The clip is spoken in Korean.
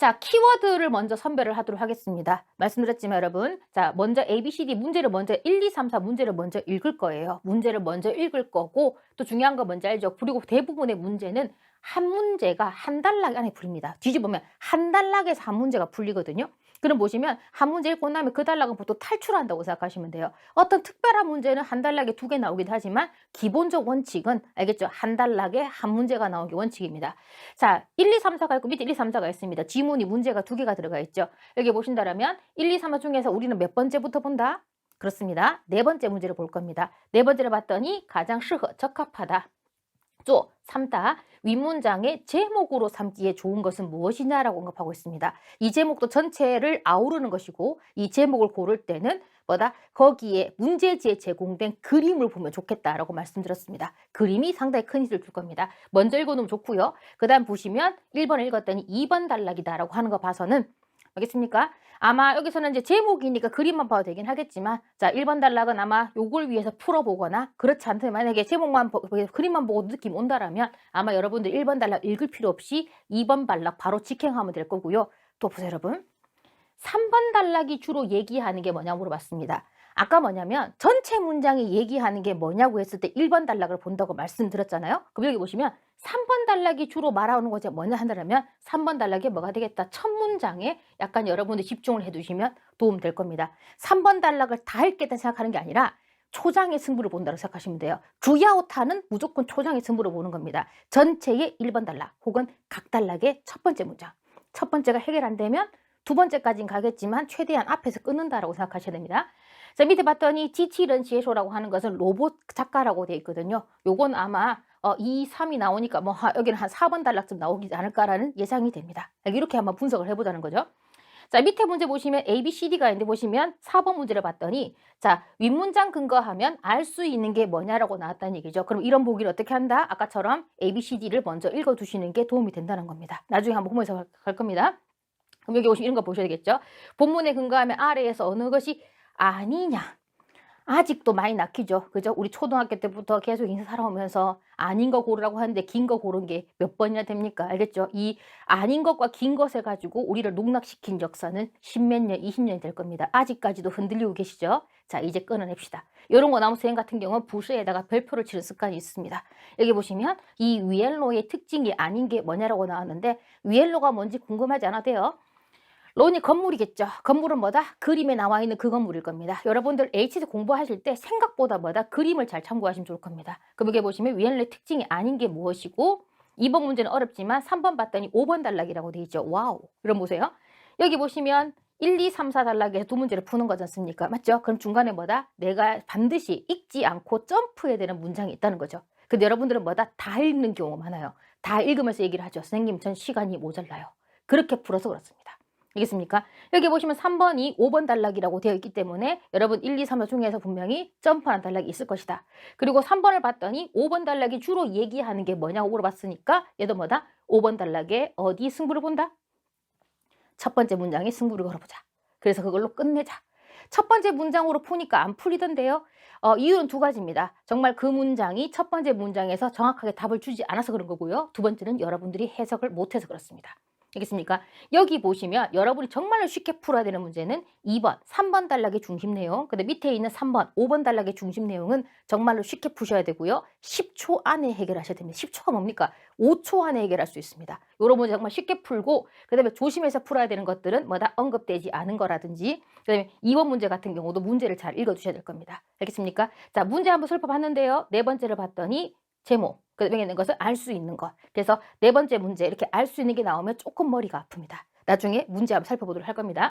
자, 키워드를 먼저 선별을 하도록 하겠습니다. 말씀드렸지만 여러분, 자, 먼저 ABCD 문제를 먼저 1, 2, 3, 4 문제를 먼저 읽을 거예요. 문제를 먼저 읽을 거고, 또 중요한 거 뭔지 알죠? 그리고 대부분의 문제는 한 문제가 한 단락 안에 풀립니다. 뒤집으면 한 단락에서 한 문제가 풀리거든요. 그럼 보시면 한 문제 읽고 나면 그 단락은 보통 탈출한다고 생각하시면 돼요. 어떤 특별한 문제는 한 단락에 2개 나오기도 하지만 기본적 원칙은 알겠죠? 한 단락에 한 문제가 나오는 게 원칙입니다. 자, 1, 2, 3, 4가 있고 밑에 1, 2, 3, 4가 있습니다. 지문이 문제가 2개가 들어가 있죠. 여기 보신다면 1, 2, 3, 4 중에서 우리는 몇 번째부터 본다? 그렇습니다. 네 번째 문제를 볼 겁니다. 네 번째를 봤더니 가장 적합하다. 또 3다. 윗문장의 제목으로 삼기에 좋은 것은 무엇이냐라고 언급하고 있습니다. 이 제목도 전체를 아우르는 것이고 이 제목을 고를 때는 뭐다? 거기에 문제지에 제공된 그림을 보면 좋겠다라고 말씀드렸습니다. 그림이 상당히 큰 힌트를 줄 겁니다. 먼저 읽어놓으면 좋고요. 그 다음 보시면 1번 읽었더니 2번 단락이다라고 하는 거 봐서는 알겠습니까? 아마 여기서는 이제 제목이니까 그림만 봐도 되긴 하겠지만 자 1번 단락은 아마 요걸 위해서 풀어보거나 그렇지 않다면 만약에 제목만 그림만 보고 느낌 온다라면 아마 여러분들 1번 단락 읽을 필요 없이 2번 단락 바로 직행하면 될 거고요. 또 보세요 여러분. 3번 단락이 주로 얘기하는 게 뭐냐고 물어봤습니다. 아까 뭐냐면 전체 문장이 얘기하는 게 뭐냐고 했을 때 1번 단락을 본다고 말씀드렸잖아요. 그럼 여기 보시면 3번 단락이 주로 말하는 것이 뭐냐 한다면 3번 단락이 뭐가 되겠다? 첫 문장에 약간 여러분들 집중을 해두시면 도움 될 겁니다. 3번 단락을 다 읽겠다 생각하는 게 아니라 초장의 승부를 본다고 생각하시면 돼요. 주야오타는 무조건 초장의 승부를 보는 겁니다. 전체의 1번 단락 혹은 각 단락의 첫 번째 문장. 첫 번째가 해결 안 되면 두 번째까지는 가겠지만 최대한 앞에서 끊는다라고 생각하셔야 됩니다. 자, 밑에 봤더니 지치런 지혜쇼라고 하는 것은 로봇 작가라고 되어 있거든요. 요건 아마 2, 3이 나오니까 뭐 여기는 한 4번 단락쯤 나오지 않을까라는 예상이 됩니다. 이렇게 한번 분석을 해보자는 거죠. 자, 밑에 문제 보시면 A, B, C, D가 있는데 보시면 4번 문제를 봤더니 자, 윗문장 근거하면 알 수 있는 게 뭐냐라고 나왔다는 얘기죠. 그럼 이런 보기를 어떻게 한다? 아까처럼 A, B, C, D를 먼저 읽어두시는 게 도움이 된다는 겁니다. 나중에 한번 보면서 갈 겁니다. 그럼 여기 보시면 이런 거 보셔야 되겠죠. 본문에 근거하면 아래에서 어느 것이 아니냐. 아직도 많이 낚이죠. 그죠? 우리 초등학교 때부터 계속 인생 살아오면서 아닌 거 고르라고 하는데 긴 거 고른 게 몇 번이나 됩니까? 알겠죠? 이 아닌 것과 긴 것을 가지고 우리를 농락시킨 역사는 10몇 년, 20년이 될 겁니다. 아직까지도 흔들리고 계시죠? 자, 이제 끊어냅시다. 이런 거 나무수행 같은 경우는 부수에다가 별표를 치는 습관이 있습니다. 여기 보시면 이 위엘로의 특징이 아닌 게 뭐냐라고 나왔는데 위엘로가 뭔지 궁금하지 않아도 돼요. 론이 건물이겠죠. 건물은 뭐다? 그림에 나와 있는 그 건물일 겁니다. 여러분들 HSC 공부하실 때 생각보다 뭐다? 그림을 잘 참고하시면 좋을 겁니다. 그럼 여기 보시면 위엘로의 특징이 아닌 게 무엇이고 2번 문제는 어렵지만 3번 봤더니 5번 단락이라고 되어 있죠. 와우. 그럼 보세요. 여기 보시면 1, 2, 3, 4 단락에서 두 문제를 푸는 거지 않습니까? 맞죠? 그럼 중간에 뭐다? 내가 반드시 읽지 않고 점프해야 되는 문장이 있다는 거죠. 근데 여러분들은 뭐다? 다 읽는 경우가 많아요. 다 읽으면서 얘기를 하죠. 선생님, 전 시간이 모자라요. 그렇게 풀어서 그렇습니다. 알겠습니까? 여기 보시면 3번이 5번 단락이라고 되어 있기 때문에 여러분 1, 2, 3호 중에서 분명히 점프하는 단락이 있을 것이다. 그리고 3번을 봤더니 5번 단락이 주로 얘기하는 게 뭐냐고 물어봤으니까 얘도 뭐다? 5번 단락에 어디 승부를 본다? 첫 번째 문장에 승부를 걸어보자. 그래서 그걸로 끝내자. 첫 번째 문장으로 푸니까 안 풀리던데요. 이유는 두 가지입니다. 정말 그 문장이 첫 번째 문장에서 정확하게 답을 주지 않아서 그런 거고요. 두 번째는 여러분들이 해석을 못해서 그렇습니다. 알겠습니까? 여기 보시면 여러분이 정말로 쉽게 풀어야 되는 문제는 2번, 3번 단락의 중심 내용, 근데 밑에 있는 3번, 5번 단락의 중심 내용은 정말로 쉽게 푸셔야 되고요. 10초 안에 해결하셔야 됩니다. 10초가 뭡니까? 5초 안에 해결할 수 있습니다. 이런 문제 정말 쉽게 풀고 그 다음에 조심해서 풀어야 되는 것들은 뭐다? 언급되지 않은 거라든지 그 다음에 2번 문제 같은 경우도 문제를 잘 읽어주셔야 될 겁니다. 알겠습니까? 자, 문제 한번 살펴봤는데요. 네 번째를 봤더니 제목, 그 다음에 있는 것은 알 수 있는 것. 그래서 네 번째 문제 이렇게 알 수 있는 게 나오면 조금 머리가 아픕니다. 나중에 문제 한번 살펴보도록 할 겁니다.